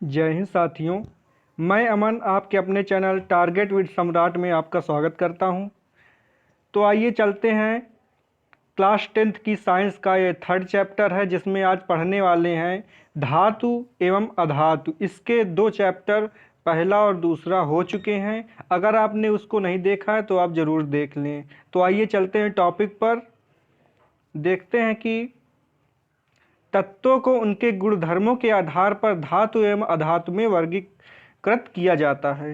जय हिंद साथियों। मैं अमन आपके अपने चैनल टारगेट विद सम्राट में आपका स्वागत करता हूं। तो आइए चलते हैं। क्लास 10th की साइंस का ये थर्ड चैप्टर है जिसमें आज पढ़ने वाले हैं धातु एवं अधातु। इसके दो चैप्टर पहला और दूसरा हो चुके हैं। अगर आपने उसको नहीं देखा है तो आप ज़रूर देख लें। तो आइए चलते हैं टॉपिक पर। देखते हैं कि तत्वों को उनके गुणधर्मों के आधार पर धातु एवं अधातु में वर्गीकृत किया जाता है।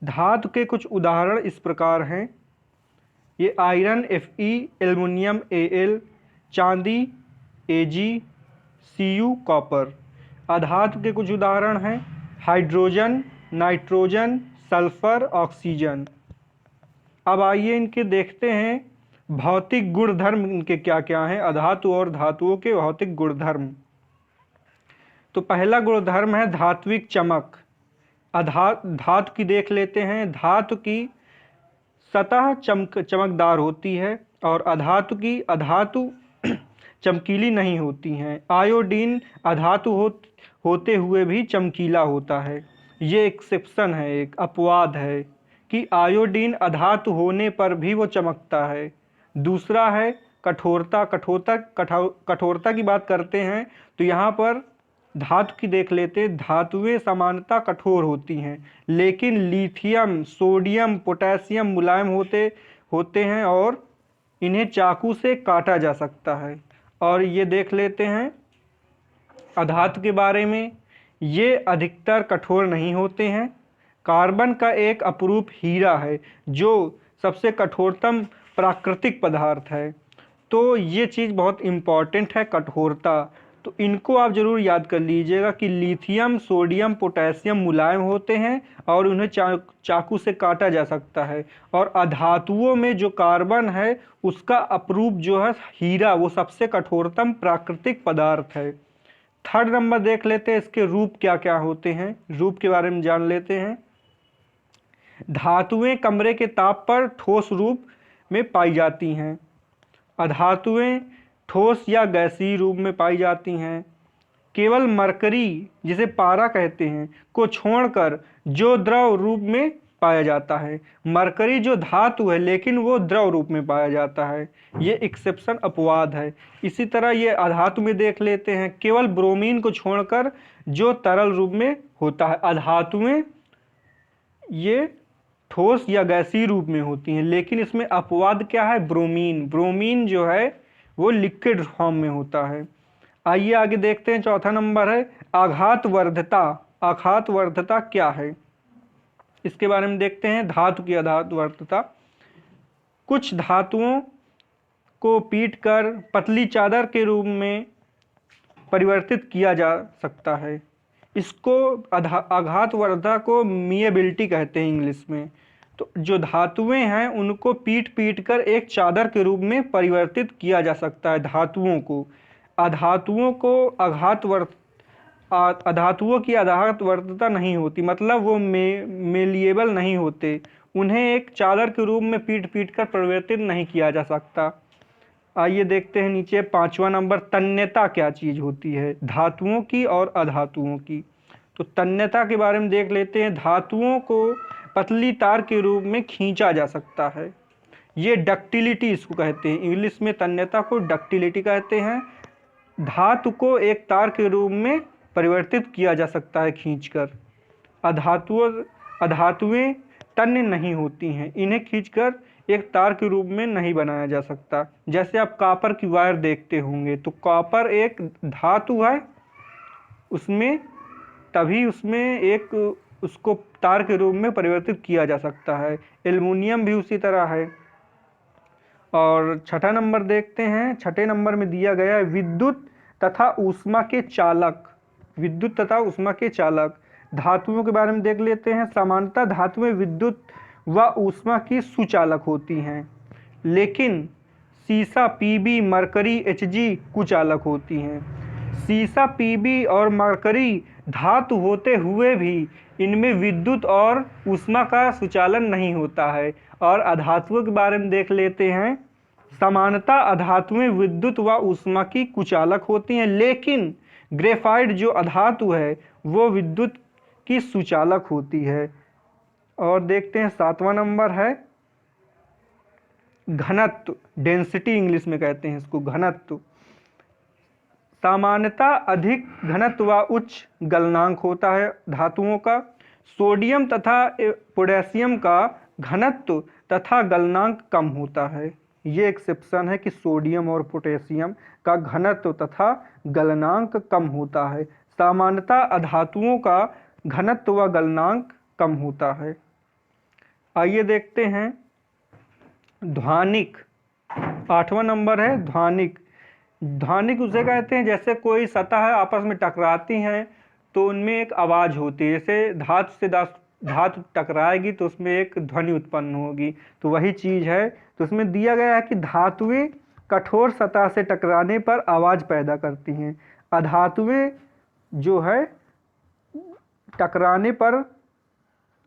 धातु के कुछ उदाहरण इस प्रकार हैं। ये आयरन Fe, एल्युमिनियम Al, चांदी Ag, Cu कॉपर। अधातु के कुछ उदाहरण हैं हाइड्रोजन, नाइट्रोजन, सल्फर, ऑक्सीजन। अब आइए इनके देखते हैं भौतिक गुणधर्म इनके क्या क्या हैं, अधातु और धातुओं के भौतिक गुणधर्म। तो पहला गुणधर्म है धात्विक चमक। धातु की देख लेते हैं। धातु की सतह चमकदार होती है और अधातु चमकीली नहीं होती हैं। आयोडीन अधातु होते हुए भी चमकीला होता है। ये एक्सेप्शन है, एक अपवाद है कि आयोडीन अधातु होने पर भी वो चमकता है। दूसरा है कठोरता। कठोरता की बात करते हैं तो यहाँ पर धातु की देख लेते। धातुएं सामान्यतः कठोर होती हैं लेकिन लिथियम, सोडियम, पोटेशियम मुलायम होते हैं और इन्हें चाकू से काटा जा सकता है। और ये देख लेते हैं अधातु के बारे में। ये अधिकतर कठोर नहीं होते हैं। कार्बन का एक अपरूप हीरा है जो सबसे कठोरतम प्राकृतिक पदार्थ है। तो ये चीज़ बहुत इम्पॉर्टेंट है, कठोरता। तो इनको आप ज़रूर याद कर लीजिएगा कि लिथियम, सोडियम, पोटेशियम मुलायम होते हैं और उन्हें चाकू से काटा जा सकता है। और अधातुओं में जो कार्बन है उसका अपरूप जो है हीरा, वो सबसे कठोरतम प्राकृतिक पदार्थ है। थर्ड नंबर देख लेते हैं इसके रूप क्या क्या होते हैं। रूप के बारे में जान लेते हैं। धातुएं कमरे के ताप पर ठोस रूप में पाई जाती हैं। अधातुएं ठोस या गैसीय रूप में पाई जाती हैं। केवल मरकरी, जिसे पारा कहते हैं, को छोड़कर जो द्रव रूप में पाया जाता है। मरकरी जो धातु है लेकिन वो द्रव रूप में पाया जाता है। ये एक्सेप्शन, अपवाद है। इसी तरह ये अधातु में देख लेते हैं। केवल ब्रोमीन को छोड़कर जो तरल रूप में होता है। अधातुएं ये ठोस या गैसीय रूप में होती हैं लेकिन इसमें अपवाद क्या है, ब्रोमीन। ब्रोमीन जो है वो लिक्विड फॉर्म में होता है। आइए आगे देखते हैं। चौथा नंबर है आघातवर्धता। आघातवर्धता क्या है इसके बारे में देखते हैं। धातु की आघातवर्धता। कुछ धातुओं को पीटकर पतली चादर के रूप में परिवर्तित किया जा सकता है। इसको आघातवर्धता को मिएबिलिटी कहते हैं इंग्लिश में। तो जो धातुएं हैं उनको पीट कर एक चादर के रूप में परिवर्तित किया जा सकता है। धातुओं को अधातुओं की आघातवर्धता नहीं होती, मतलब वो मेलिएबल नहीं होते। उन्हें एक चादर के रूप में पीट कर परिवर्तित नहीं किया जा सकता। आइए देखते हैं नीचे पांचवा नंबर, तन्यता क्या चीज़ होती है धातुओं की और अधातुओं की। तो तन्यता के बारे में देख लेते हैं। धातुओं को पतली तार के रूप में खींचा जा सकता है। ये डक्टिलिटी इसको कहते हैं। इंग्लिश में तन्यता को डक्टिलिटी कहते हैं। धातु को एक तार के रूप में परिवर्तित किया जा सकता है खींचकर। अधातुएं तन्य नहीं होती हैं, इन्हें खींचकर एक तार के रूप में नहीं बनाया जा सकता। जैसे आप कॉपर की वायर देखते होंगे तो कॉपर एक धातु है, उसमें एक उसको तार के रूप में परिवर्तित किया जा सकता है। एल्युमिनियम भी उसी तरह है। और छठा नंबर देखते हैं। छठे नंबर में दिया गया है विद्युत तथा ऊष्मा के चालक। विद्युत तथा ऊष्मा के चालक धातुओं के बारे में देख लेते हैं। सामान्यतः धातुएं विद्युत व ऊष्मा की सुचालक होती हैं लेकिन सीसा, पीबी, मरकरी, Hg कुचालक होती हैं। सीसा, पीबी और मरकरी धातु होते हुए भी इनमें विद्युत और ऊष्मा का सुचालन नहीं होता है। और अधातुओं के बारे में देख लेते हैं। सामान्यतः अधातुएं विद्युत व ऊष्मा की कुचालक होती हैं लेकिन ग्रेफाइट जो अधातु है वो विद्युत की सुचालक होती है। और देखते हैं 7वां नंबर है घनत्व, डेंसिटी इंग्लिश में कहते हैं इसको, घनत्व। सामान्यतः अधिक घनत्व व उच्च गलनांक होता है धातुओं का। सोडियम तथा पोटेशियम का घनत्व तथा गलनांक कम होता है। ये एक्सेप्शन है कि सोडियम और पोटेशियम का घनत्व तथा गलनांक कम होता है। सामान्यतः अधातुओं का घनत्व व गलनांक कम होता है। आइए देखते हैं ध्वनिक। 8वां नंबर है ध्वनिक। ध्वनिक उसे कहते हैं जैसे कोई सतह आपस में टकराती हैं तो उनमें एक आवाज़ होती है। जैसे धातु से धातु टकराएगी तो उसमें एक ध्वनि उत्पन्न होगी, तो वही चीज़ है। तो उसमें दिया गया है कि धातुएं कठोर सतह से टकराने पर आवाज़ पैदा करती हैं, अधातुएं जो है टकराने पर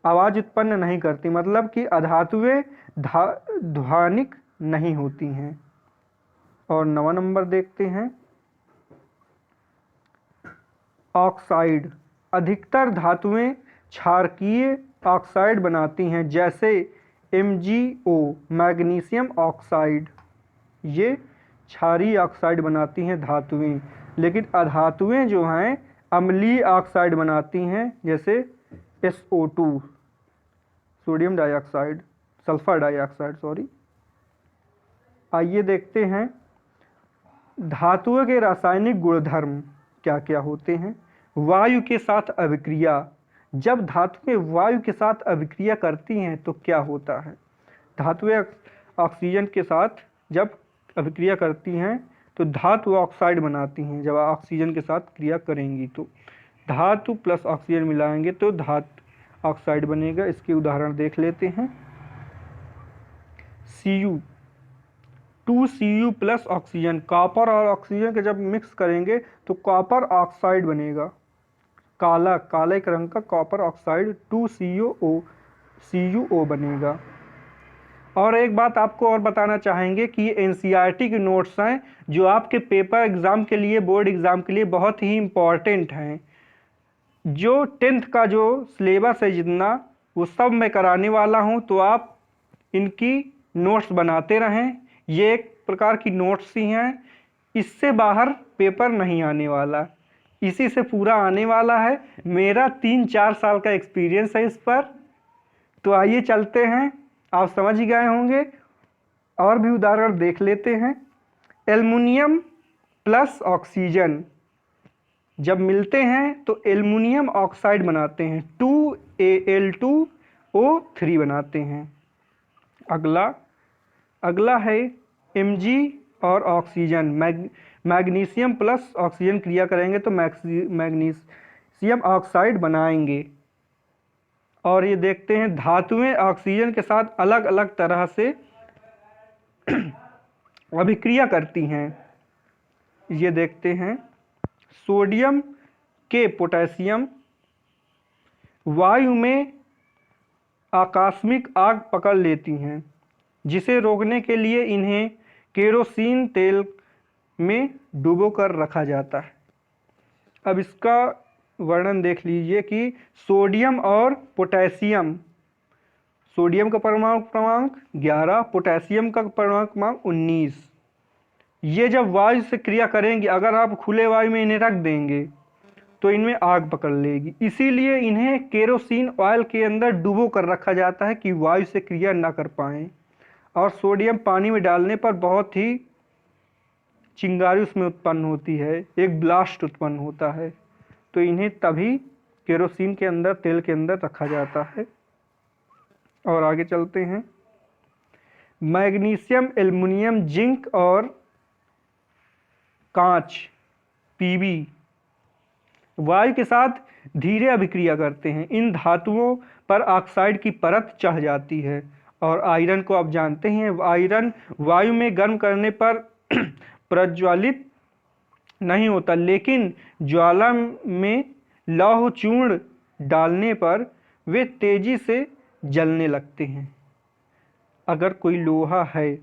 आवाज़ उत्पन्न नहीं करती, मतलब कि अधातुएं ध्वनिक नहीं होती हैं। और 9वां नंबर देखते हैं ऑक्साइड। अधिकतर धातुएं क्षारकीय ऑक्साइड बनाती हैं, जैसे MgO मैग्नीशियम ऑक्साइड, ये क्षारीय ऑक्साइड बनाती हैं धातुएं। लेकिन अधातुएं जो हैं अम्लीय ऑक्साइड बनाती हैं, जैसे SO2 sodium dioxide, sulphur dioxide sorry. आइए देखते हैं धातुओं के रासायनिक गुणधर्म क्या क्या होते हैं। वायु के साथ अभिक्रिया। जब धातुएं वायु के साथ अभिक्रिया करती हैं तो क्या होता है? धातुएं ऑक्सीजन के साथ जब अभिक्रिया करती हैं तो धातु ऑक्साइड बनाती हैं। जब ऑक्सीजन के साथ क्रिया करेंगी तो धातु प्लस ऑक्सीजन मिलाएंगे तो धातु ऑक्साइड बनेगा। इसके उदाहरण देख लेते हैं। Cu 2Cu plus oxygen, copper और ऑक्सीजन के जब मिक्स करेंगे तो कॉपर ऑक्साइड बनेगा, काले रंग का कॉपर ऑक्साइड 2CuO बनेगा। और एक बात आपको और बताना चाहेंगे कि ये NCERT के नोट्स हैं जो आपके पेपर एग्ज़ाम के लिए, बोर्ड एग्ज़ाम के लिए बहुत ही इम्पॉर्टेंट हैं। जो 10th का जो सिलेबस है जितना, वो सब मैं कराने वाला हूँ, तो आप इनकी नोट्स बनाते रहें। ये एक प्रकार की नोट्स ही हैं, इससे बाहर पेपर नहीं आने वाला, इसी से पूरा आने वाला है। मेरा 3-4 साल का एक्सपीरियंस है इस पर। तो आइए चलते हैं, आप समझ ही गए होंगे। और भी उदाहरण देख लेते हैं। एल्युमिनियम प्लस ऑक्सीजन जब मिलते हैं तो एल्युमिनियम ऑक्साइड बनाते हैं, 2Al2O3 बनाते हैं। अगला है Mg और ऑक्सीजन। मैग्नीशियम प्लस ऑक्सीजन क्रिया करेंगे तो मैग्नीशियम ऑक्साइड बनाएंगे। और ये देखते हैं धातुएं ऑक्सीजन के साथ अलग अलग तरह से अभिक्रिया करती हैं। ये देखते हैं सोडियम के पोटेशियम वायु में आकस्मिक आग पकड़ लेती हैं, जिसे रोकने के लिए इन्हें केरोसिन तेल में डुबोकर रखा जाता है। अब इसका वर्णन देख लीजिए कि सोडियम और पोटेशियम, सोडियम का परमाणु क्रमांक 11, पोटेशियम का परमाणु क्रमांक 19। ये जब वायु से क्रिया करेंगे, अगर आप खुले वायु में इन्हें रख देंगे तो इनमें आग पकड़ लेगी। इसीलिए इन्हें केरोसिन ऑयल के अंदर डुबो कर रखा जाता है कि वायु से क्रिया ना कर पाएँ। और सोडियम पानी में डालने पर बहुत ही चिंगारी उसमें उत्पन्न होती है, एक ब्लास्ट उत्पन्न होता है। तो इन्हें तभी केरोसिन के अंदर, तेल के अंदर रखा जाता है। और आगे चलते हैं। मैग्नीशियम, एल्युमिनियम, जिंक और कांच Pb वायु के साथ धीरे अभिक्रिया करते हैं। इन धातुओं पर ऑक्साइड की परत चढ़ जाती है। और आयरन को आप जानते हैं, आयरन वायु में गर्म करने पर प्रज्वलित नहीं होता, लेकिन ज्वाला में लौह चूर्ण डालने पर वे तेजी से जलने लगते हैं। अगर कोई लोहा है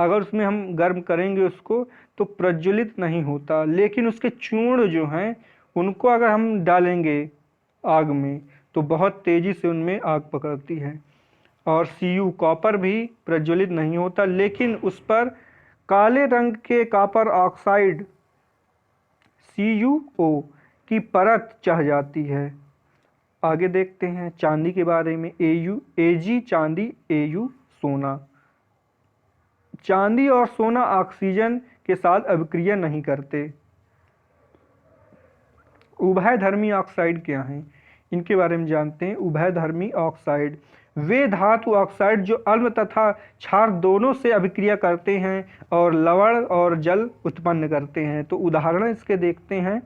अगर उसमें हम गर्म करेंगे उसको तो प्रज्वलित नहीं होता, लेकिन उसके चूर्ण जो हैं उनको अगर हम डालेंगे आग में तो बहुत तेज़ी से उनमें आग पकड़ती है। और Cu कॉपर भी प्रज्वलित नहीं होता, लेकिन उस पर काले रंग के कॉपर ऑक्साइड CuO की परत चढ़ जाती है। आगे देखते हैं चांदी के बारे में। Ag चांदी, Au सोना। चांदी और सोना ऑक्सीजन के साथ अभिक्रिया नहीं करते। उभयधर्मी ऑक्साइड क्या हैं, इनके बारे में जानते हैं। उभयधर्मी ऑक्साइड वे धातु ऑक्साइड जो अम्ल तथा क्षार दोनों से अभिक्रिया करते हैं और लवण और जल उत्पन्न करते हैं। तो उदाहरण इसके देखते हैं।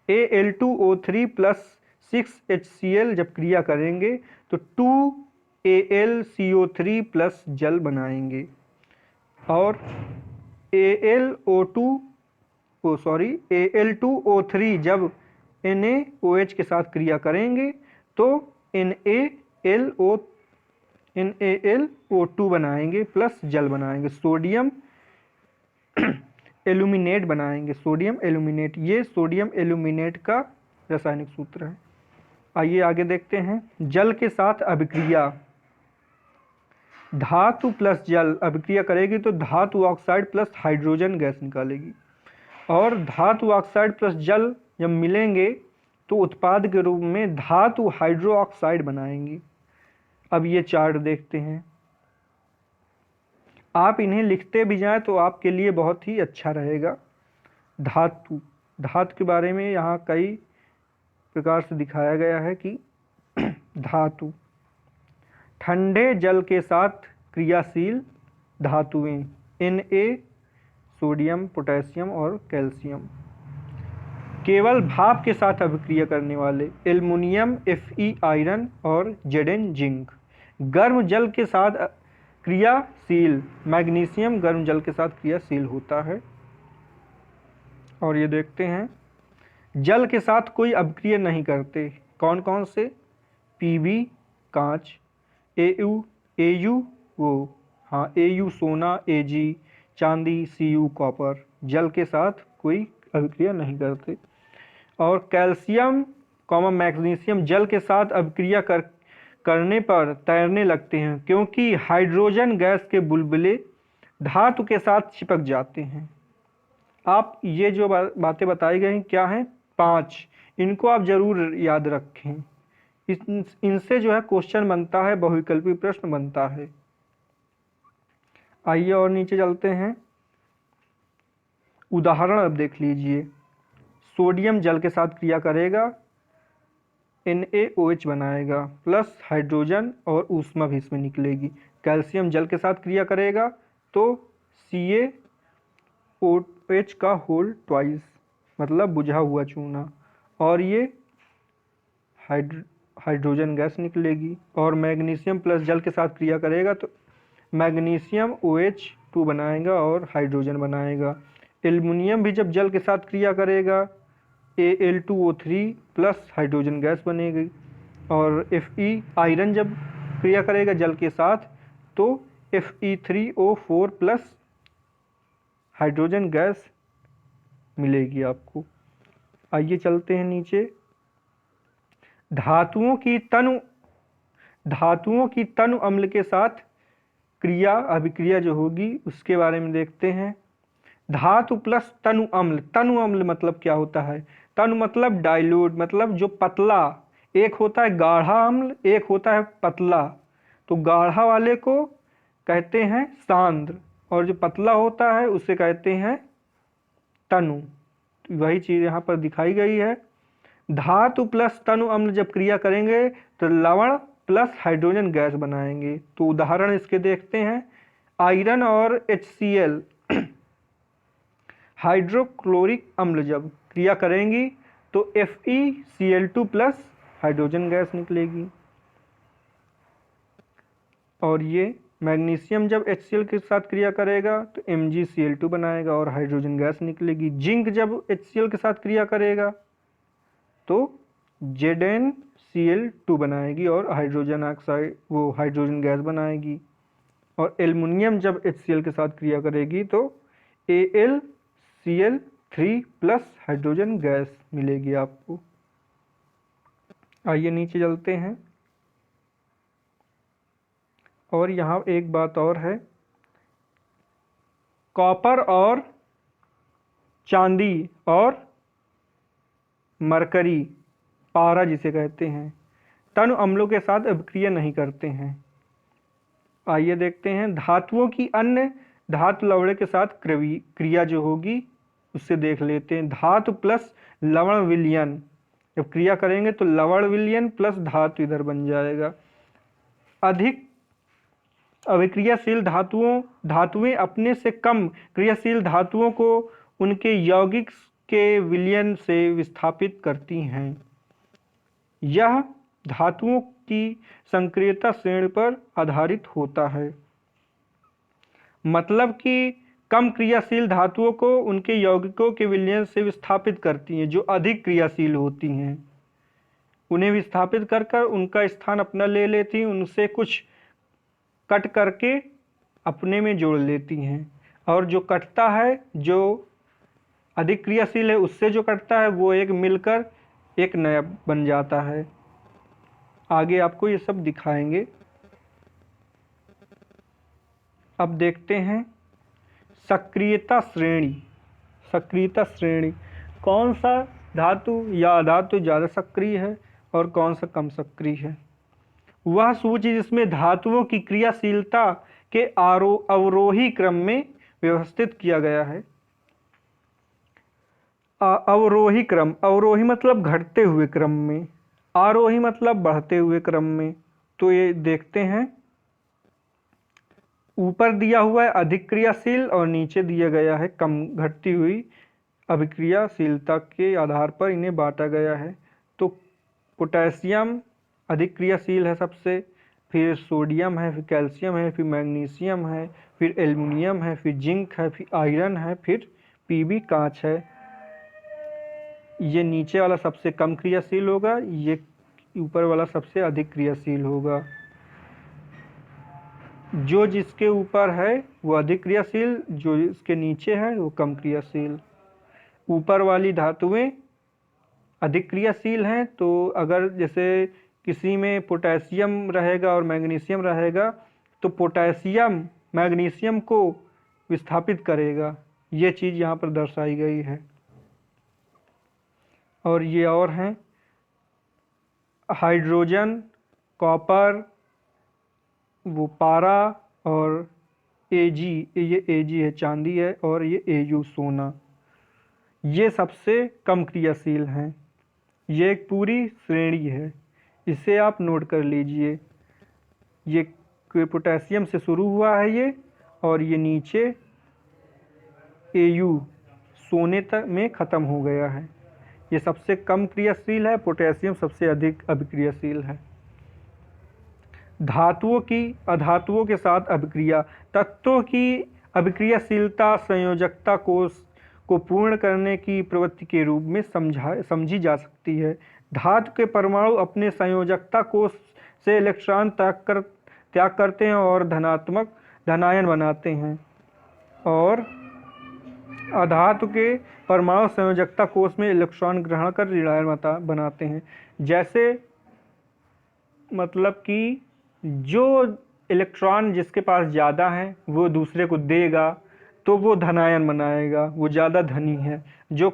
Al2O3 प्लस 6HCl जब क्रिया करेंगे तो 2AlCO3 प्लस जल बनाएंगे। और Al2O3 जब NaOH के साथ क्रिया करेंगे तो NaLO2 बनाएंगे प्लस जल बनाएंगे, सोडियम एल्यूमिनेट बनाएंगे। सोडियम एल्यूमिनेट, ये सोडियम एल्यूमिनेट का रासायनिक सूत्र है। आइए आगे देखते हैं। जल के साथ अभिक्रिया, धातु प्लस जल अभिक्रिया करेगी तो धातु ऑक्साइड प्लस हाइड्रोजन गैस निकालेगी। और धातु ऑक्साइड प्लस जल जब मिलेंगे तो उत्पाद के रूप में धातु हाइड्रो ऑक्साइड बनाएंगी। अब ये चार्ट देखते हैं। आप इन्हें लिखते भी जाएं तो आपके लिए बहुत ही अच्छा रहेगा। धातु के बारे में यहाँ कई प्रकार से दिखाया गया है कि धातु ठंडे जल के साथ क्रियाशील धातुएं Na सोडियम, पोटेशियम और कैल्शियम। केवल भाप के साथ अभिक्रिया करने वाले एल्युमिनियम, Fe आयरन और Zn जिंक। गर्म जल के साथ क्रियाशील मैग्नीशियम गर्म जल के साथ क्रियाशील होता है। और ये देखते हैं जल के साथ कोई अभिक्रिया नहीं करते, कौन कौन से? Pb कांच, Au सोना, Ag चांदी, Cu कॉपर जल के साथ कोई अभिक्रिया नहीं करते। और कैल्शियम मैग्नीशियम जल के साथ अभिक्रिया करने पर तैरने लगते हैं, क्योंकि हाइड्रोजन गैस के बुलबुले धातु के साथ चिपक जाते हैं। आप ये जो बातें बताई गई क्या हैं, 5, इनको आप जरूर याद रखें। इनसे जो है क्वेश्चन बनता है, बहुविकल्पी प्रश्न बनता है। आइए और नीचे चलते हैं। उदाहरण अब देख लीजिए। सोडियम जल के साथ क्रिया करेगा, NaOH बनाएगा प्लस हाइड्रोजन और ऊष्मा भी इसमें निकलेगी। कैल्शियम जल के साथ क्रिया करेगा तो CaOH का होल ट्वाइस मतलब बुझा हुआ चूना, और ये हाइड्रोजन गैस निकलेगी। और मैग्नीशियम प्लस जल के साथ क्रिया करेगा तो मैग्नीशियम OH2 बनाएगा और हाइड्रोजन बनाएगा। एल्युमिनियम भी जब जल के साथ क्रिया करेगा Al2O3 प्लस हाइड्रोजन गैस बनेगी। और Fe आयरन जब क्रिया करेगा जल के साथ तो Fe3O4 प्लस हाइड्रोजन गैस मिलेगी आपको। आइए चलते हैं नीचे। धातुओं की तनु अम्ल के साथ अभिक्रिया जो होगी उसके बारे में देखते हैं। धातु प्लस तनु अम्ल मतलब क्या होता है? तनु मतलब डाइल्यूट, मतलब जो पतला। एक होता है गाढ़ा अम्ल, एक होता है पतला। तो गाढ़ा वाले को कहते हैं सांद्र और जो पतला होता है उसे कहते हैं तनु। तो वही चीज़ यहाँ पर दिखाई गई है। धातु प्लस तनु अम्ल जब क्रिया करेंगे तो लवण प्लस हाइड्रोजन गैस बनाएंगे। तो उदाहरण इसके देखते हैं। आयरन और HCl हाइड्रोक्लोरिक अम्ल जब क्रिया करेंगी तो FeCl2 प्लस हाइड्रोजन गैस निकलेगी। और ये मैग्नीशियम जब HCl के साथ क्रिया करेगा तो MgCl2 बनाएगा और हाइड्रोजन गैस निकलेगी। जिंक जब HCl के साथ क्रिया करेगा तो ZnCl2 बनाएगी और हाइड्रोजन गैस बनाएगी। और एल्युमिनियम जब HCl के साथ क्रिया करेगी तो AlCl3 प्लस हाइड्रोजन गैस मिलेगी आपको। आइए नीचे चलते हैं। और यहाँ एक बात और है, कॉपर और चांदी और मरकरी, पारा जिसे कहते हैं, तनु अम्लों के साथ अभिक्रिया नहीं करते हैं। आइए देखते हैं धातुओं की अन्य धातु लवण के साथ क्रिया जो होगी उससे देख लेते हैं। धातु प्लस लवण विलयन, जब क्रिया करेंगे तो लवण विलयन प्लस धातु इधर बन जाएगा। अधिक अभिक्रियाशील धातुएं अपने से कम क्रियाशील धातुओं को उनके यौगिक के विलयन से विस्थापित करती हैं। यह धातुओं की संक्रियता श्रेणी पर आधारित होता है। मतलब कि कम क्रियाशील धातुओं को उनके यौगिकों के विलयन से विस्थापित करती हैं। जो अधिक क्रियाशील होती हैं उन्हें विस्थापित कर कर उनका स्थान अपना ले लेती हैं, उनसे कुछ कट करके अपने में जोड़ लेती हैं। और जो कटता है, जो अधिक क्रियाशील है, उससे जो कटता है वो एक मिलकर एक नया बन जाता है। आगे आपको ये सब दिखाएंगे। अब देखते हैं सक्रियता श्रेणी। सक्रियता श्रेणी, कौन सा धातु या अधातु ज़्यादा सक्रिय है और कौन सा कम सक्रिय है। वह सूची जिसमें धातुओं की क्रियाशीलता के अवरोही क्रम में व्यवस्थित किया गया है। अवरोही क्रम, अवरोही मतलब घटते हुए क्रम में, आरोही मतलब बढ़ते हुए क्रम में। तो ये देखते हैं, ऊपर दिया हुआ है अधिक क्रियाशील और नीचे दिया गया है कम घटती हुई अभिक्रियाशीलता के आधार पर इन्हें बांटा गया है। तो पोटेशियम अधिक क्रियाशील है सबसे, फिर सोडियम है, फिर कैल्शियम है, फिर मैग्नीशियम है, फिर एल्युमिनियम है, फिर जिंक है, फिर आयरन है, फिर पीबी कांच है। ये नीचे वाला सबसे कम क्रियाशील होगा, ये ऊपर वाला सबसे अधिक क्रियाशील होगा। जो जिसके ऊपर है वो अधिक क्रियाशील, जो इसके नीचे है वो कम क्रियाशील। ऊपर वाली धातुएं अधिक क्रियाशील हैं, तो अगर जैसे किसी में पोटेशियम रहेगा और मैग्नीशियम रहेगा तो पोटेशियम मैग्नीशियम को विस्थापित करेगा। ये चीज़ यहाँ पर दर्शाई गई है। और ये और हैं हाइड्रोजन, कॉपर, वो पारा और Ag, ये Ag है चांदी है, और ये Au सोना। ये सबसे कम क्रियाशील हैं। ये एक पूरी श्रेणी है, इसे आप नोट कर लीजिए। ये पोटेशियम से शुरू हुआ है ये, और ये नीचे Au सोने तक में ख़त्म हो गया है। ये सबसे कम क्रियाशील है, पोटेशियम सबसे अधिक अभिक्रियाशील है। धातुओं की अधातुओं के साथ अभिक्रिया, तत्वों की अभिक्रियाशीलता संयोजकता को पूर्ण करने की प्रवृत्ति के रूप में समझी जा सकती है। धातु के परमाणु अपने संयोजकता कोष से इलेक्ट्रॉन त्याग करते हैं और धनायन बनाते हैं, और अधातु के परमाणु संयोजकता कोष में इलेक्ट्रॉन ग्रहण कर ऋणायन बनाते हैं। जैसे मतलब कि जो इलेक्ट्रॉन जिसके पास ज़्यादा है वो दूसरे को देगा तो वो धनायन बनाएगा, वो ज़्यादा धनी है। जो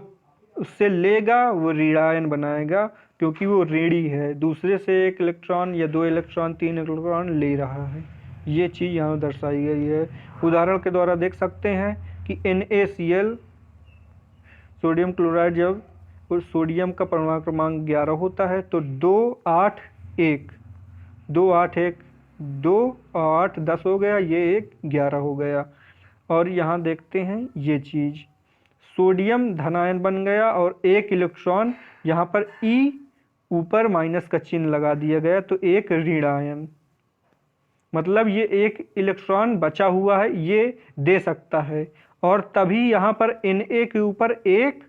उससे लेगा वो ऋणायन बनाएगा, क्योंकि वो ऋणी है, दूसरे से एक इलेक्ट्रॉन या दो इलेक्ट्रॉन तीन इलेक्ट्रॉन ले रहा है। ये चीज़ यहाँ दर्शाई गई है। उदाहरण के द्वारा देख सकते हैं कि NaCl सोडियम क्लोराइड, जब उस सोडियम का परमाणु क्रमांक 11 होता है तो 2 8 1 2 8 1 2 8 10 हो गया, ये एक 11 हो गया। और यहाँ देखते हैं ये चीज़, सोडियम धनायन बन गया और एक इलेक्ट्रॉन यहाँ पर E ऊपर माइनस का चिन्ह लगा दिया गया, तो एक ऋणायन, मतलब ये एक इलेक्ट्रॉन बचा हुआ है, ये दे सकता है। और तभी यहाँ पर Na के ऊपर एक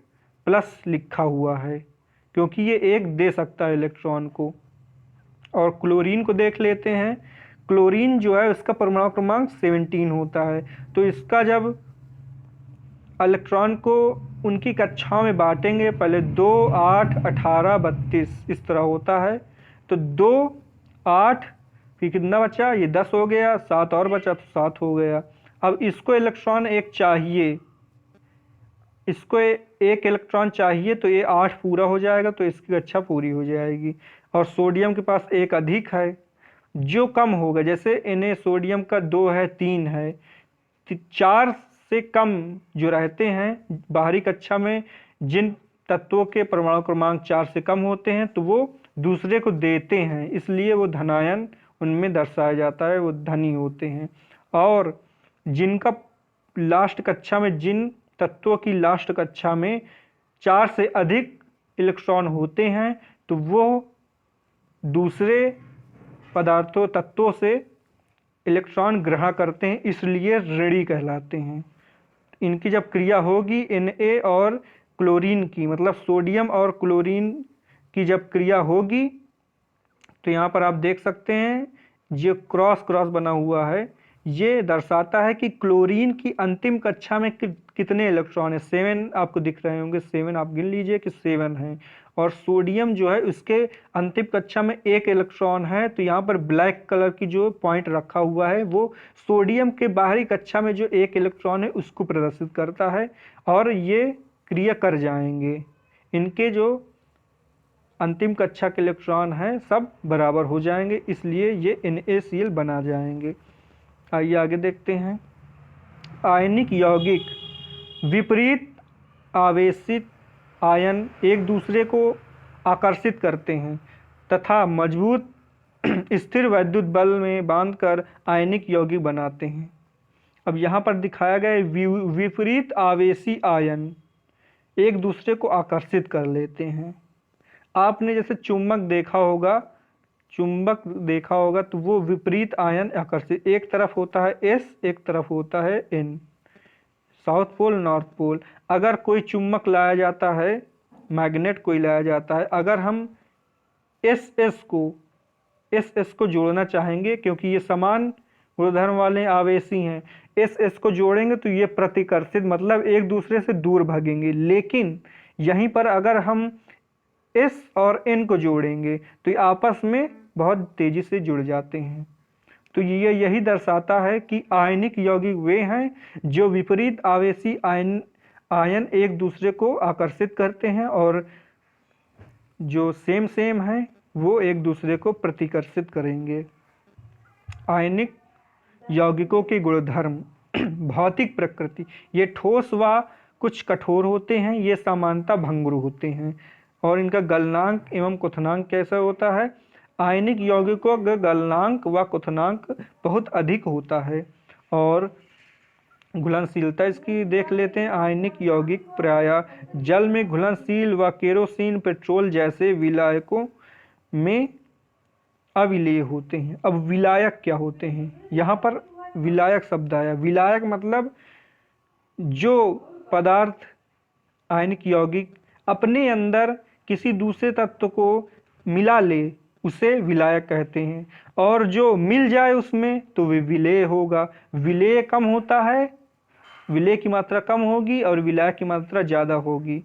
प्लस लिखा हुआ है, क्योंकि ये एक दे सकता है इलेक्ट्रॉन को। और क्लोरीन को देख लेते हैं। क्लोरीन जो है उसका परमाणु क्रमांक 17 होता है। तो इसका जब इलेक्ट्रॉन को उनकी कक्षाओं में बांटेंगे, पहले 2, 8, 18, 32 इस तरह होता है। तो 2, 8 फिर कितना बचा, ये 10 हो गया, 7 और बचा तो 7 हो गया। अब इसको इलेक्ट्रॉन एक चाहिए, इसको एक इलेक्ट्रॉन चाहिए, तो ये 8 पूरा हो जाएगा, तो इसकी कक्षा पूरी हो जाएगी। और सोडियम के पास एक अधिक है, जो कम होगा, जैसे Na सोडियम का 2 है, 3 है, 4 से कम जो रहते हैं बाहरी कक्षा में, जिन तत्वों के परमाणु क्रमांक 4 से कम होते हैं, तो वो दूसरे को देते हैं, इसलिए वो धनायन उनमें दर्शाया जाता है, वो धनी होते हैं। और जिनका लास्ट कक्षा में, जिन तत्वों की लास्ट कक्षा में 4 से अधिक इलेक्ट्रॉन होते हैं, तो वो दूसरे पदार्थों तत्वों से इलेक्ट्रॉन ग्रहण करते हैं, इसलिए ऋणी कहलाते हैं। इनकी जब क्रिया होगी Na और क्लोरीन की, मतलब सोडियम और क्लोरीन की जब क्रिया होगी, तो यहाँ पर आप देख सकते हैं जो क्रॉस क्रॉस बना हुआ है, ये दर्शाता है कि क्लोरीन की अंतिम कक्षा में कितने इलेक्ट्रॉन है। 7 आपको दिख रहे होंगे, 7 आप गिन लीजिए कि 7 हैं। और सोडियम जो है उसके अंतिम कक्षा में 1 इलेक्ट्रॉन है, तो यहाँ पर ब्लैक कलर की जो पॉइंट रखा हुआ है वो सोडियम के बाहरी कक्षा में जो 1 इलेक्ट्रॉन है उसको प्रदर्शित करता है। और ये क्रिया कर जाएंगे, इनके जो अंतिम कक्षा के इलेक्ट्रॉन हैं सब बराबर हो जाएंगे, इसलिए ये NaCl बना जाएंगे। आइए आगे देखते हैं। आयनिक यौगिक विपरीत आवेशित आयन एक दूसरे को आकर्षित करते हैं तथा मजबूत स्थिर वैद्युत बल में बांधकर आयनिक यौगिक बनाते हैं। अब यहाँ पर दिखाया गया विपरीत आवेशी आयन एक दूसरे को आकर्षित कर लेते हैं। आपने जैसे चुंबक देखा होगा, तो वो विपरीत आयन आकर्षित, एक तरफ होता है S, एक तरफ होता है N, south pole north pole. अगर कोई चुंबक लाया जाता है, मैग्नेट कोई लाया जाता है, अगर हम SS को जोड़ना चाहेंगे, क्योंकि ये समान गुणधर्म वाले आवेशी हैं, SS को जोड़ेंगे तो ये प्रतिकर्षित, मतलब एक दूसरे से दूर भागेंगे। लेकिन यहीं पर अगर हम S और N को जोड़ेंगे तो ये आपस में बहुत तेजी से जुड़ जाते हैं। तो ये यही दर्शाता है कि आयनिक यौगिक वे हैं जो विपरीत आवेशी आयन एक दूसरे को आकर्षित करते हैं, और जो सेम है वो एक दूसरे को प्रतिकर्षित करेंगे। आयनिक यौगिकों के गुणधर्म भौतिक प्रकृति, ये ठोस व कुछ कठोर होते हैं, ये सामान्यतः भंगुर होते हैं। और इनका गलनांक एवं क्वथनांक कैसा होता है? आयनिक यौगिकों का गलनांक व क्वथनांक बहुत अधिक होता है। और घुलनशीलता इसकी देख लेते हैं। आयनिक यौगिक प्रायः जल में घुलनशील व केरोसिन, पेट्रोल जैसे विलायकों में अविलेय होते हैं। अब विलायक क्या होते हैं? यहाँ पर विलायक शब्द आया। विलायक मतलब जो पदार्थ आयनिक यौगिक अपने अंदर किसी दूसरे तत्व को मिला ले उसे विलायक कहते हैं, और जो मिल जाए उसमें तो वे विलेय होगा। विलेय कम होता है, विलेय की मात्रा कम होगी और विलायक की मात्रा ज़्यादा होगी,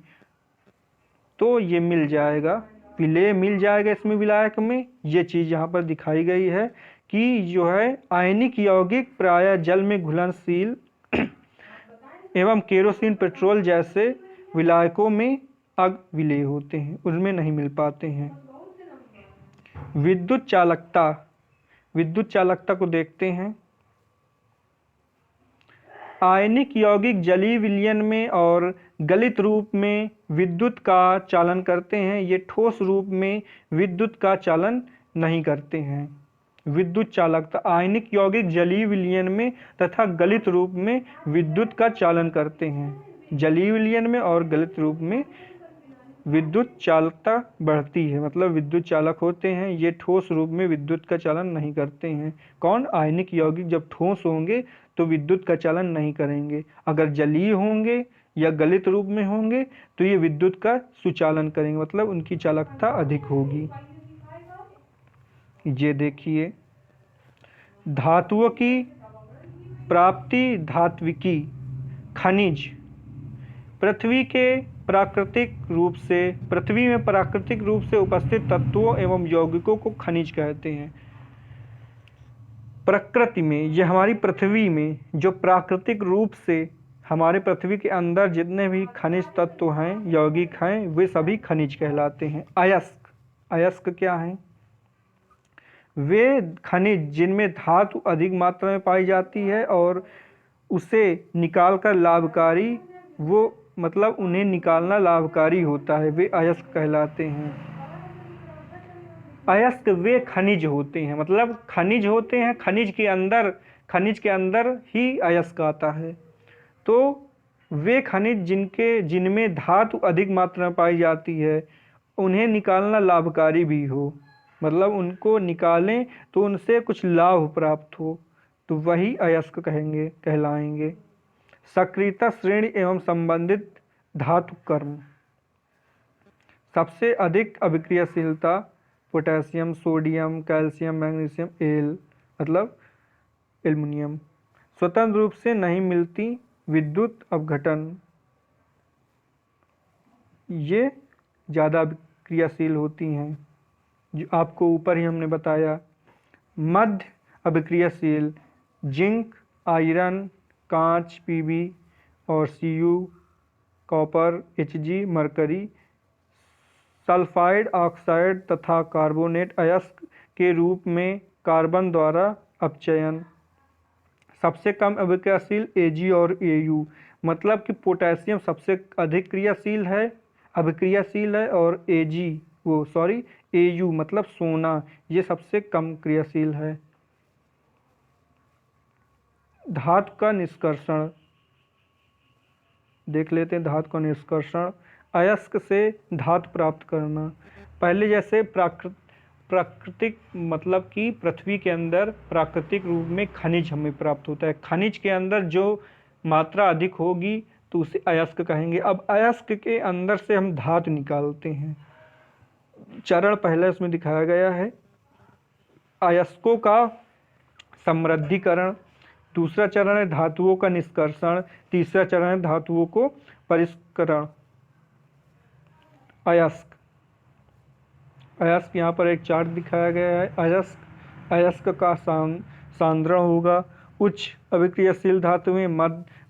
तो ये मिल जाएगा, विलेय मिल जाएगा इसमें विलायक में। ये चीज़ यहाँ पर दिखाई गई है कि जो है आयनिक यौगिक प्रायः जल में घुलनशील एवं केरोसिन, पेट्रोल जैसे विलायकों में अविलेय होते हैं, उनमें नहीं मिल पाते हैं। विद्युत चालकता को देखते हैं। आयनिक यौगिक जलीय विलयन में और गलित रूप में विद्युत का चालन करते हैं, ये ठोस रूप में विद्युत का चालन नहीं करते हैं। विद्युत चालकता, आयनिक यौगिक जलीय विलयन में तथा गलित रूप में विद्युत का चालन करते हैं। जलीय विलयन में और गलित रूप में विद्युत चालकता बढ़ती है, मतलब विद्युत चालक होते हैं। ये ठोस रूप में विद्युत का चालन नहीं करते हैं। कौन? आयनिक यौगिक जब ठोस होंगे तो विद्युत का चालन नहीं करेंगे, अगर जलीय होंगे या गलित रूप में होंगे तो ये विद्युत का सुचालन करेंगे, मतलब उनकी चालकता अधिक होगी। ये देखिए, धातुओं की प्राप्ति धात्विकी। खनिज पृथ्वी में प्राकृतिक रूप से उपस्थित तत्वों एवं यौगिकों को खनिज कहते हैं। प्रकृति में, यह हमारी पृथ्वी में जो प्राकृतिक रूप से हमारे पृथ्वी के अंदर जितने भी खनिज तत्व हैं, यौगिक हैं, वे सभी खनिज कहलाते हैं। अयस्क, अयस्क क्या है? वे खनिज जिनमें धातु अधिक मात्रा में पाई जाती है और उसे निकालकर लाभकारी, उन्हें निकालना लाभकारी होता है, वे अयस्क कहलाते हैं। अयस्क वे खनिज होते हैं, खनिज होते हैं, खनिज के अंदर ही अयस्क आता है। तो वे खनिज जिनमें धातु अधिक मात्रा में पाई जाती है, उन्हें निकालना लाभकारी भी हो, उनको निकालें तो उनसे कुछ लाभ प्राप्त हो, तो वही अयस्क कहलाएंगे। सक्रियता श्रेणी एवं संबंधित धातु कर्म। सबसे अधिक अभिक्रियाशीलता potassium, sodium, calcium, magnesium, aluminium. स्वतंत्र रूप से नहीं मिलती विद्युत अपघटन, ये ज़्यादा अभिक्रियाशील होती हैं, जो आपको ऊपर ही हमने बताया। मध्य अभिक्रियाशील जिंक, आयरन, कांच, पीबी और CU, copper, Hg, mercury, sulphide oxide तथा कार्बोनेट अयस्क के रूप में कार्बन द्वारा अपचयन। सबसे कम अभिक्रियाशील Ag और Au, कि पोटेशियम सबसे अधिक अभिक्रियाशील है और Au सोना, ये सबसे कम क्रियाशील है। धातु का निष्कर्षण देख लेते हैं। धातु का निष्कर्षण, अयस्क से धातु प्राप्त करना। पहले जैसे प्राकृतिक कि पृथ्वी के अंदर प्राकृतिक रूप में खनिज हमें प्राप्त होता है, खनिज के अंदर जो मात्रा अधिक होगी तो उसे अयस्क कहेंगे। अब अयस्क के अंदर से हम धातु निकालते हैं। चरण पहले इसमें दिखाया गया है, अयस्कों का समृद्धिकरण। दूसरा चरण है धातुओं का निष्कर्षण। तीसरा चरण है धातुओं को परिष्करण। अयस्क यहाँ पर एक चार्ट दिखाया गया है। अयस्क का सांद्रण होगा उच्च अभिक्रियाशील धातुएं,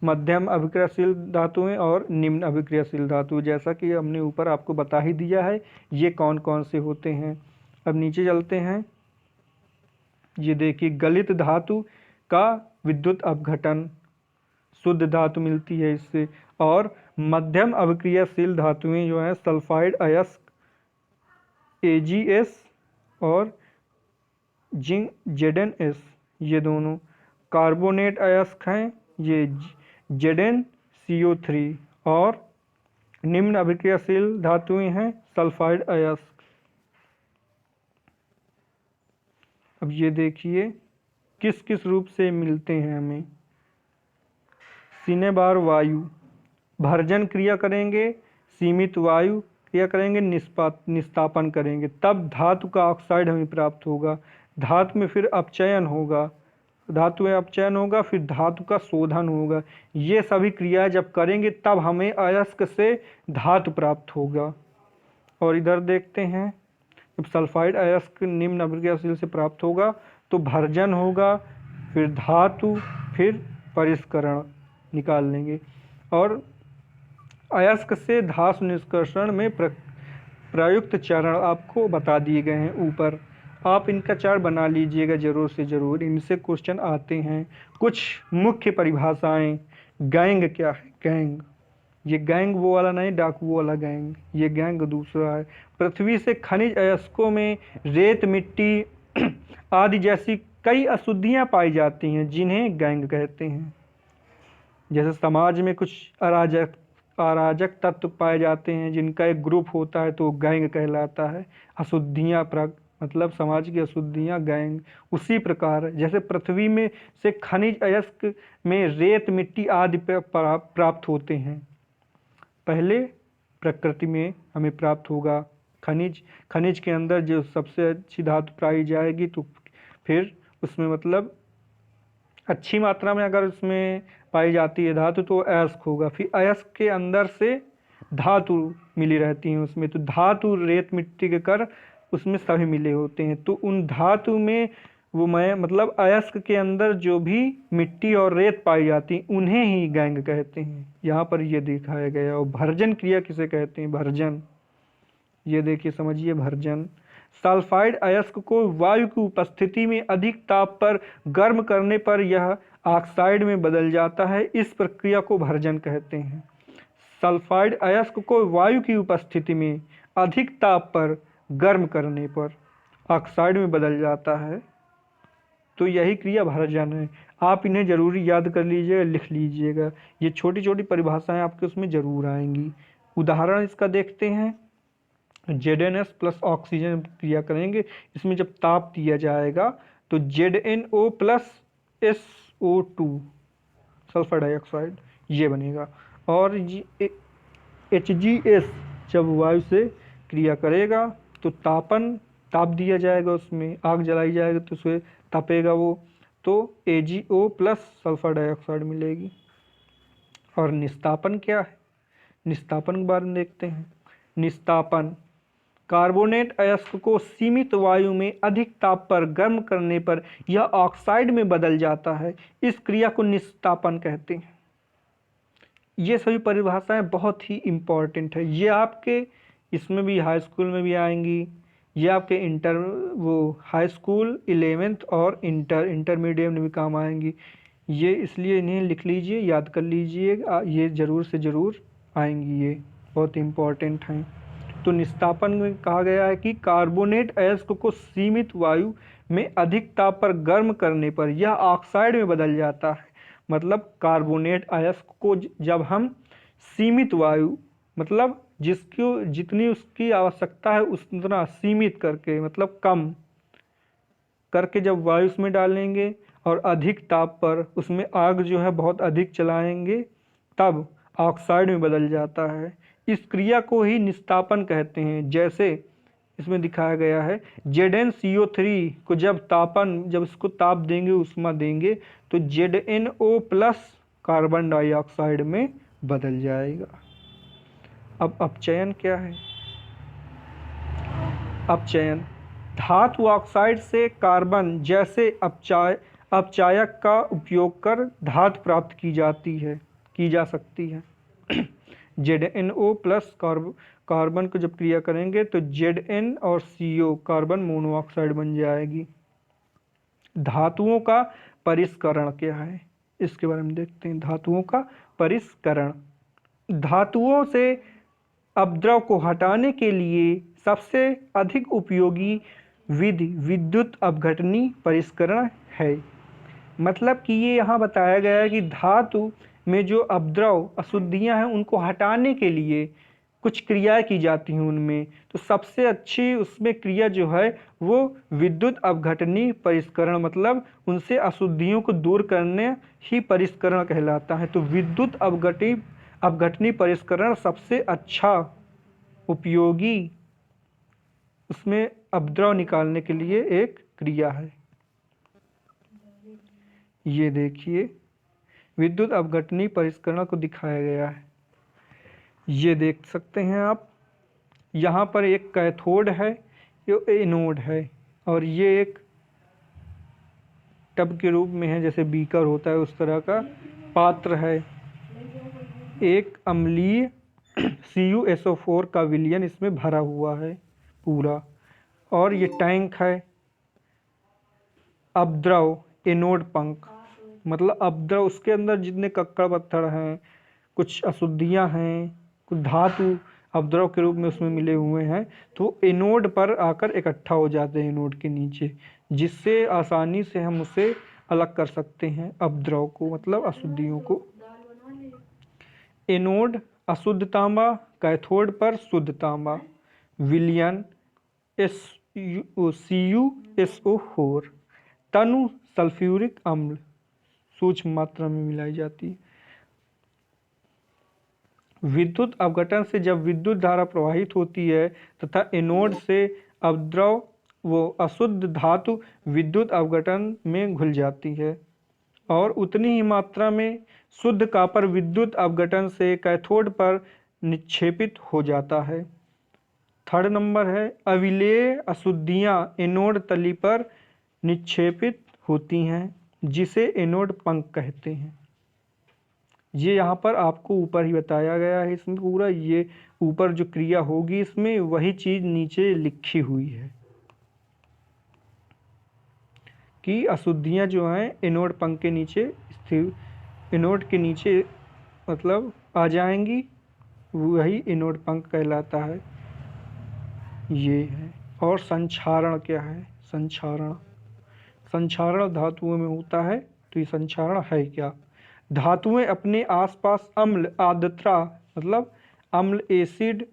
मध्यम अभिक्रियाशील धातुएं और निम्न अभिक्रियाशील धातु। जैसा कि हमने ऊपर आपको बता ही दिया है ये कौन कौन से होते हैं। अब नीचे चलते हैं। ये देखिए, गलित धातु का विद्युत अपघटन, शुद्ध धातु मिलती है इससे। और मध्यम अभिक्रियाशील धातुएं जो हैं सल्फाइड अयस्क AgS और जिंक ZnS, ये दोनों। कार्बोनेट अयस्क हैं ये ZnCO3 और निम्न अभिक्रियाशील धातुएं हैं सल्फाइड अयस्क। अब ये देखिए किस किस रूप से मिलते हैं हमें। सिनेबार वायु, भर्जन क्रिया करेंगे, सीमित वायु क्रिया करेंगे, निस्तापन करेंगे, तब धातु का ऑक्साइड हमें प्राप्त होगा। धातु में फिर अपचयन होगा, फिर धातु का शोधन होगा। ये सभी क्रियाएं जब करेंगे तब हमें अयस्क से धातु प्राप्त होगा। और इधर देखते हैं, जब सल्फाइड अयस्क निम्न अभिक्रियाशील से प्राप्त होगा तो भर्जन होगा, फिर धातु, फिर परिष्करण निकाल लेंगे। और अयस्क से धातु निष्कर्षण में प्रयुक्त चरण आपको बता दिए गए हैं ऊपर। आप इनका चार्ट बना लीजिएगा जरूर से ज़रूर, इनसे क्वेश्चन आते हैं। कुछ मुख्य परिभाषाएं। गैंग क्या है? गैंग, ये गैंग वो वाला नहीं, डाकू वाला गैंग, ये गैंग दूसरा है। पृथ्वी से खनिज अयस्कों में रेत, मिट्टी आदि जैसी कई अशुद्धियां पाई जाती हैं जिन्हें गैंग कहते हैं। जैसे समाज में कुछ अराजक तत्व पाए जाते हैं जिनका एक ग्रुप होता है तो गैंग कहलाता है। अशुद्धियां समाज की अशुद्धियां गैंग। उसी प्रकार जैसे पृथ्वी में से खनिज अयस्क में रेत, मिट्टी आदि प्राप्त होते हैं, पहले प्रकृति में हमें प्राप्त होगा खनिज के अंदर जो सबसे अच्छी धातु पाई जाएगी तो फिर उसमें अच्छी मात्रा में अगर उसमें पाई जाती है धातु तो अयस्क होगा। फिर अयस्क के अंदर से धातु मिली रहती हैं उसमें, तो धातु रेत मिट्टी के कर उसमें सभी मिले होते हैं। तो उन धातु में वो मैं मतलब अयस्क के अंदर जो भी मिट्टी और रेत पाई जाती उन्हें ही गैंग कहते हैं। यहाँ पर ये दिखाया गया। और भर्जन क्रिया किसे कहते हैं? भर्जन, ये देखिए समझिए। भर्जन सल्फाइड अयस्क को वायु की उपस्थिति में अधिक ताप पर गर्म करने पर यह ऑक्साइड में बदल जाता है। इस प्रक्रिया को भर्जन कहते हैं। सल्फाइड अयस्क को वायु की उपस्थिति में अधिक ताप पर गर्म करने पर ऑक्साइड में बदल जाता है, तो यही क्रिया भर्जन है। आप इन्हें जरूरी याद कर लीजिएगा, लिख लीजिएगा। ये छोटी छोटी परिभाषाएं आपके उसमें जरूर आएंगी। उदाहरण इसका देखते हैं। ZnS प्लस ऑक्सीजन क्रिया करेंगे, इसमें जब ताप दिया जाएगा तो ZnO plus SO2 sulphur dioxide ये बनेगा। और HGS जब वायु से क्रिया करेगा तो ताप दिया जाएगा, उसमें आग जलाई जाएगी तो उससे तपेगा वो, तो AgO प्लस सल्फर डाइऑक्साइड मिलेगी। और निस्तापन क्या है? निस्तापन के बारे में देखते हैं। निस्तापन कार्बोनेट अयस्क को सीमित वायु में अधिक ताप पर गर्म करने पर यह ऑक्साइड में बदल जाता है। इस क्रिया को निस्तापन कहते हैं। ये सभी परिभाषाएं बहुत ही इम्पोर्टेंट है। ये आपके इसमें भी हाई स्कूल में भी आएंगी। ये आपके हाई स्कूल 11th और इंटरमीडिएट में भी काम आएंगी। ये इसलिए इन्हें लिख लीजिए, याद कर लीजिए। ये ज़रूर से ज़रूर आएंगी, ये बहुत इम्पोर्टेंट हैं। तो निस्तापन में कहा गया है कि कार्बोनेट अयस्क को सीमित वायु में अधिक ताप पर गर्म करने पर यह ऑक्साइड में बदल जाता है। मतलब कार्बोनेट अयस्क को जब हम सीमित वायु मतलब जितनी उसकी आवश्यकता है उतना सीमित करके मतलब कम करके जब वायु उसमें डालेंगे और अधिक ताप पर उसमें आग जो है बहुत अधिक चलाएंगे तब ऑक्साइड में बदल जाता है। इस क्रिया को ही निस्तापन कहते हैं। जैसे इसमें दिखाया गया है ZnCO3 को जब इसको ताप देंगे, उष्मा देंगे तो ZnO प्लस कार्बन डाइऑक्साइड में बदल जाएगा। अब अपचयन क्या है? अपचयन धातु ऑक्साइड से कार्बन जैसे अपचायक का उपयोग कर धातु प्राप्त की जा सकती है। ZnO प्लस कार्बन को जब क्रिया करेंगे तो Zn और CO कार्बन मोनोऑक्साइड बन जाएगी। धातुओं का परिष्करण क्या है? इसके बारे में देखते हैं। धातुओं का परिष्करण धातुओं से अपद्रव को हटाने के लिए सबसे अधिक उपयोगी विधि विद्युत अपघटनी परिष्करण है। मतलब कि ये यहाँ बताया गया है कि धातु में जो अपद्रव अशुद्धियाँ हैं उनको हटाने के लिए कुछ क्रियाएं की जाती हैं उनमें, तो सबसे अच्छी उसमें क्रिया जो है वो विद्युत अपघटनी परिष्करण मतलब उनसे अशुद्धियों को दूर करने ही परिष्करण कहलाता है। तो विद्युत अपघटनी परिष्करण सबसे अच्छा उपयोगी उसमें अपद्रव निकालने के लिए एक क्रिया है। ये देखिए विद्युत अपघटनी परिष्करण को दिखाया गया है। ये देख सकते हैं आप, यहाँ पर एक कैथोड है, ये एनोड है और ये एक टब के रूप में है, जैसे बीकर होता है उस तरह का पात्र है। एक अम्लीय CuSO4 का विलयन इसमें भरा हुआ है पूरा। और ये टैंक है। अपद्रव एनोड पंख मतलब अपद्रव उसके अंदर जितने कक्कड़ पत्थर हैं, कुछ अशुद्धियां हैं, कुछ धातु अपद्रव के रूप में उसमें मिले हुए हैं, तो एनोड पर आकर इकट्ठा हो जाते हैं एनोड के नीचे, जिससे आसानी से हम उसे अलग कर सकते हैं अपद्रव को मतलब अशुद्धियों को। एनोड अशुद्ध तांबा, कैथोड पर शुद्ध तांबा, विलयन CuSO4, तनु सल्फ्यूरिक अम्ल सूक्ष्म मात्रा में मिलाई जाती है। विद्युत अपघटन से जब विद्युत धारा प्रवाहित होती है तथा एनोड से अपद्रव वो अशुद्ध धातु विद्युत अपघटन में घुल जाती है और उतनी ही मात्रा में शुद्ध कॉपर विद्युत अपघटन से कैथोड पर निक्षेपित हो जाता है। थर्ड नंबर है अविलेय अशुद्धियाँ एनोड तली पर निक्षेपित होती हैं जिसे एनोड पंख कहते हैं। ये यहाँ पर आपको ऊपर ही बताया गया है, इसमें पूरा ये ऊपर जो क्रिया होगी इसमें वही चीज़ नीचे लिखी हुई है कि अशुद्धियाँ जो हैं एनोड पंख के नीचे स्थिर, एनोड के नीचे मतलब आ जाएंगी, वही एनोड पंख कहलाता है। ये है। और संक्षारण क्या है? संक्षारण, संक्षारण धातुओं में होता है। तो ये संक्षारण है क्या? धातुएं अपने आसपास अम्ल आर्द्रता मतलब अम्ल एसिड,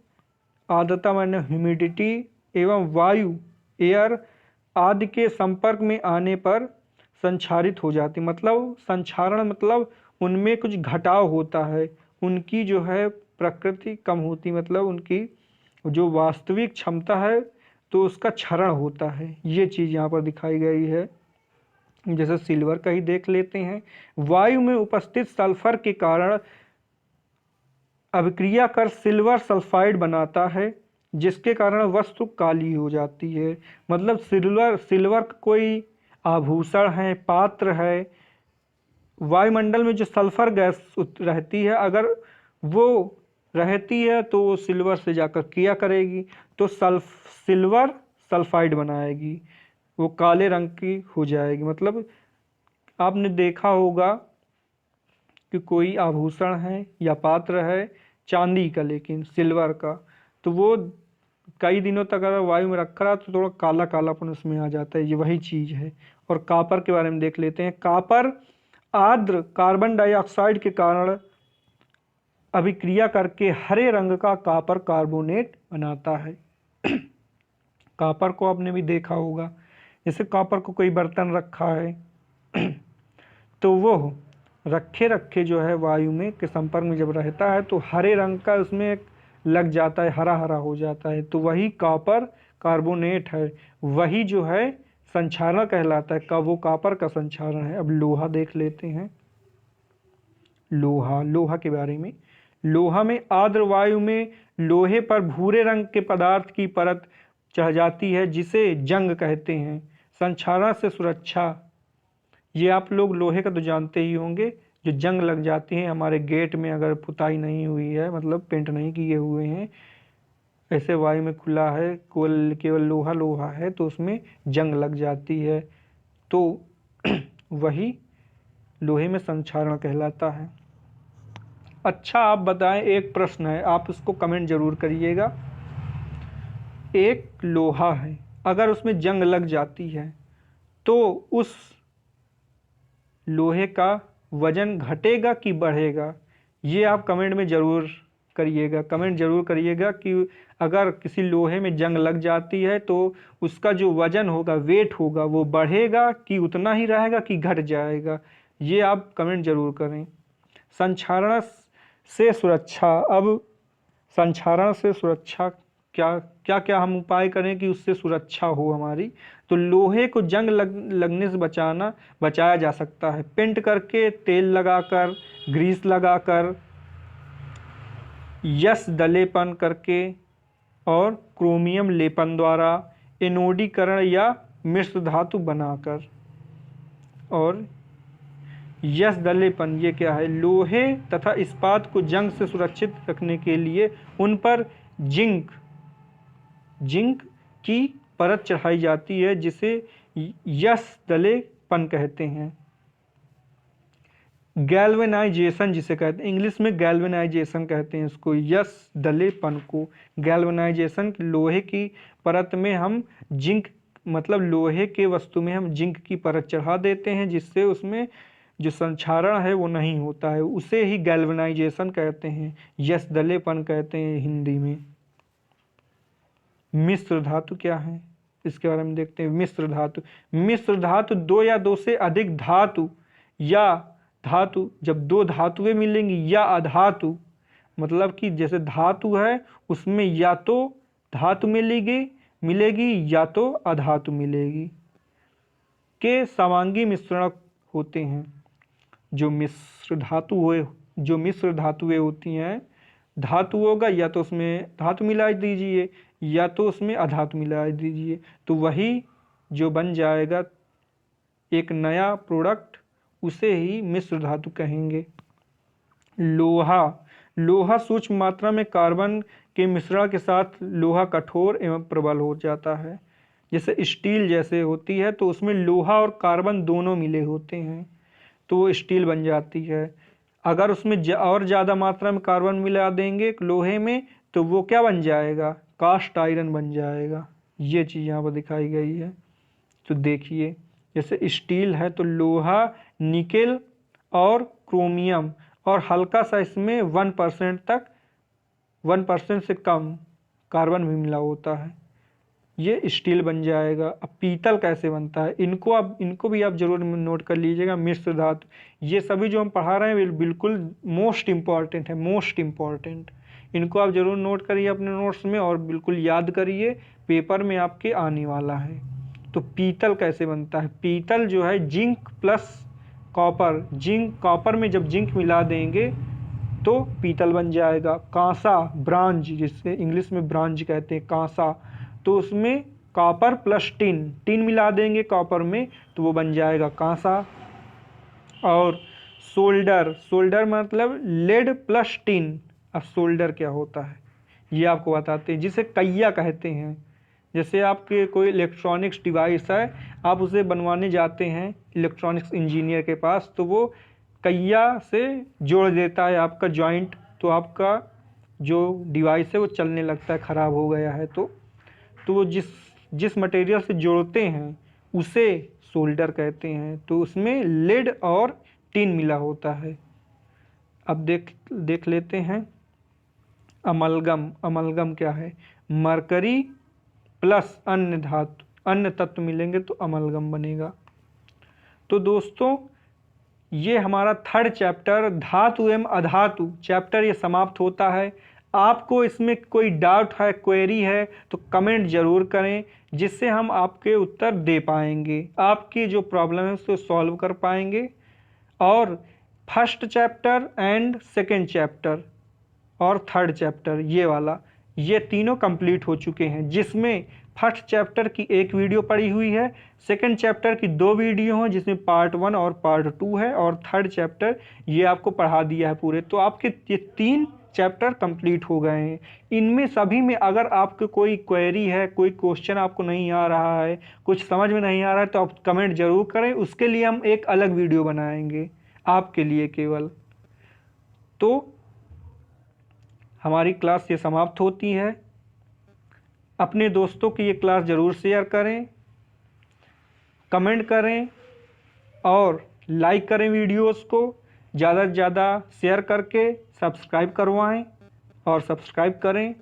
आर्द्रता माने ह्यूमिडिटी एवं वायु एयर आदि के संपर्क में आने पर संक्षारित हो जाती। मतलब संक्षारण मतलब उनमें कुछ घटाव होता है, उनकी जो है प्रकृति कम होती, मतलब उनकी जो वास्तविक क्षमता है तो उसका क्षरण होता है। ये चीज़ यहाँ पर दिखाई गई है। जैसे सिल्वर का ही देख लेते हैं। वायु में उपस्थित सल्फर के कारण अभिक्रिया कर सिल्वर सल्फाइड बनाता है जिसके कारण वस्तु काली हो जाती है। मतलब सिल्वर कोई आभूषण है, पात्र है। वायुमंडल में जो सल्फर गैस रहती है अगर वो रहती है तो वो सिल्वर से जाकर क्रिया करेगी तो सिल्वर सल्फाइड बनाएगी, वो काले रंग की हो जाएगी। मतलब आपने देखा होगा कि कोई आभूषण है या पात्र है चांदी का लेकिन सिल्वर का, तो वो कई दिनों तक अगर वायु में रखा रहा तो थोड़ा काला कालापन उसमें आ जाता है। ये वही चीज़ है। और कॉपर के बारे में देख लेते हैं। कॉपर आर्द्र कार्बन डाइऑक्साइड के कारण अभिक्रिया करके हरे रंग का कॉपर कार्बोनेट बनाता है। कॉपर को आपने भी देखा होगा, जैसे कॉपर को कोई बर्तन रखा है तो वो रखे रखे जो है वायु में के संपर्क में जब रहता है तो हरे रंग का उसमें एक लग जाता है, हरा हरा हो जाता है, तो वही कॉपर कार्बोनेट है, वही जो है संक्षारण कहलाता है। कब वो कॉपर का संक्षारण है। अब लोहा देख लेते हैं। लोहा के बारे में, लोहा में आर्द्र वायु में लोहे पर भूरे रंग के पदार्थ की परत चढ़ जाती है जिसे जंग कहते हैं। संक्षारण से सुरक्षा, ये आप लोग लोहे का तो जानते ही होंगे, जो जंग लग जाती है हमारे गेट में अगर पुताई नहीं हुई है, मतलब पेंट नहीं किए हुए हैं, ऐसे वायु में खुला है, केवल लोहा लोहा है तो उसमें जंग लग जाती है, तो वही लोहे में संक्षारण कहलाता है। अच्छा आप बताएं, एक प्रश्न है, आप उसको कमेंट जरूर करिएगा। एक लोहा है, अगर उसमें जंग लग जाती है तो उस लोहे का वजन घटेगा कि बढ़ेगा? ये आप कमेंट में ज़रूर करिएगा। कमेंट ज़रूर करिएगा कि अगर किसी लोहे में जंग लग जाती है तो उसका जो वजन होगा, वेट होगा, वो बढ़ेगा कि उतना ही रहेगा कि घट जाएगा? ये आप कमेंट ज़रूर करें। संक्षारण से सुरक्षा, अब संक्षारण से सुरक्षा क्या हम उपाय करें कि उससे सुरक्षा हो हमारी? तो लोहे को जंग लगने से बचाया जा सकता है पेंट करके, तेल लगाकर, ग्रीस लगाकर, यश दलेपन करके और क्रोमियम लेपन द्वारा, एनोडीकरण या मिश्र धातु बनाकर। और यश दलेपन ये क्या है? लोहे तथा इस्पात को जंग से सुरक्षित रखने के लिए उन पर जिंक की परत चढ़ाई जाती है जिसे यश दलेपन कहते हैं। गैल्वेनाइजेशन जिसे कहते हैं, इंग्लिश में गैल्वेनाइजेशन कहते हैं इसको, यश दलेपन को। गैल्वेनाइजेशन, लोहे की परत में हम जिंक, मतलब लोहे के वस्तु में हम जिंक की परत चढ़ा देते हैं जिससे उसमें जो संक्षारण है वो नहीं होता है, उसे ही गैल्वेनाइजेशन कहते हैं, यश दलेपन कहते हैं हिंदी में। मिश्र धातु क्या है इसके बारे में देखते हैं। मिश्र धातु दो या दो से अधिक धातु या धातु, जब दो धातुएं मिलेंगी या अधातु, मतलब कि जैसे धातु है उसमें या तो धातु मिलेगी या तो अधातु मिलेगी, के समांगी मिश्रण होते हैं। जो मिश्र धातुएं होती हैं, धातु होगा या तो उसमें धातु मिला दीजिए या तो उसमें अधातु मिला दीजिए, तो वही जो बन जाएगा एक नया प्रोडक्ट, उसे ही मिश्र धातु कहेंगे। लोहा सूक्ष्म मात्रा में कार्बन के मिश्रण के साथ लोहा कठोर एवं प्रबल हो जाता है। जैसे स्टील जैसे होती है तो उसमें लोहा और कार्बन दोनों मिले होते हैं तो वो स्टील बन जाती है। अगर उसमें और ज़्यादा मात्रा में कार्बन मिला देंगे लोहे में तो वो क्या बन जाएगा, कास्ट आयरन बन जाएगा। ये चीज़ यहाँ पर दिखाई गई है। तो देखिए जैसे स्टील है तो लोहा, निकेल और क्रोमियम और हल्का सा इसमें 1% से कम कार्बन भी मिला होता है, ये स्टील बन जाएगा। अब पीतल कैसे बनता है, इनको भी आप जरूर नोट कर लीजिएगा। मिश्र धातु, ये सभी जो हम पढ़ा रहे हैं बिल्कुल मोस्ट इम्पॉर्टेंट है, मोस्ट इम्पॉर्टेंट। इनको आप जरूर नोट करिए अपने नोट्स में और बिल्कुल याद करिए, पेपर में आपके आने वाला है। तो पीतल कैसे बनता है, पीतल जो है जिंक प्लस कॉपर, कॉपर में जब जिंक मिला देंगे तो पीतल बन जाएगा। कांसा, ब्रांज, जिससे इंग्लिश में ब्रांज कहते हैं, कांसा, तो उसमें कॉपर प्लस टिन मिला देंगे कॉपर में तो वो बन जाएगा कांसा। और सोल्डर मतलब लेड प्लस टिन। अब सोल्डर क्या होता है ये आपको बताते हैं, जिसे कैया कहते हैं। जैसे आपके कोई इलेक्ट्रॉनिक्स डिवाइस है, आप उसे बनवाने जाते हैं इलेक्ट्रॉनिक्स इंजीनियर के पास, तो वो कैया से जोड़ देता है आपका जॉइंट, तो आपका जो डिवाइस है वो चलने लगता है, ख़राब हो गया है तो वो जिस मटेरियल से जोड़ते हैं उसे सोल्डर कहते हैं। तो उसमें लेड और टिन मिला होता है। अब देख लेते हैं अमलगम क्या है, मरकरी प्लस अन्य तत्व मिलेंगे तो अमलगम बनेगा। तो दोस्तों ये हमारा 3rd चैप्टर धातु एवं अधातु चैप्टर ये समाप्त होता है। आपको इसमें कोई डाउट है, क्वेरी है तो कमेंट ज़रूर करें, जिससे हम आपके उत्तर दे पाएंगे, आपकी जो प्रॉब्लम है उसको सॉल्व कर पाएंगे। और 1st chapter and 2nd chapter और 3rd चैप्टर ये तीनों कंप्लीट हो चुके हैं, जिसमें 1st चैप्टर की एक वीडियो पड़ी हुई है, 2nd चैप्टर की 2 वीडियो हैं जिसमें पार्ट 1 और पार्ट 2 है, और 3rd चैप्टर ये आपको पढ़ा दिया है पूरे। तो आपके ये 3 चैप्टर कंप्लीट हो गए हैं। इनमें सभी में अगर आपको कोई क्वेरी है, कोई क्वेश्चन आपको नहीं आ रहा है, कुछ समझ में नहीं आ रहा है तो आप कमेंट ज़रूर करें, उसके लिए हम एक अलग वीडियो बनाएंगे आपके लिए केवल। तो हमारी क्लास ये समाप्त होती है। अपने दोस्तों की ये क्लास ज़रूर शेयर करें, कमेंट करें और लाइक करें वीडियोस को, ज़्यादा से ज़्यादा शेयर करके सब्सक्राइब करवाएं और सब्सक्राइब करें।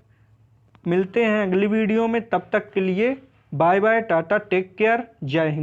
मिलते हैं अगली वीडियो में, तब तक के लिए bye bye, tata, take care, जय हिंद।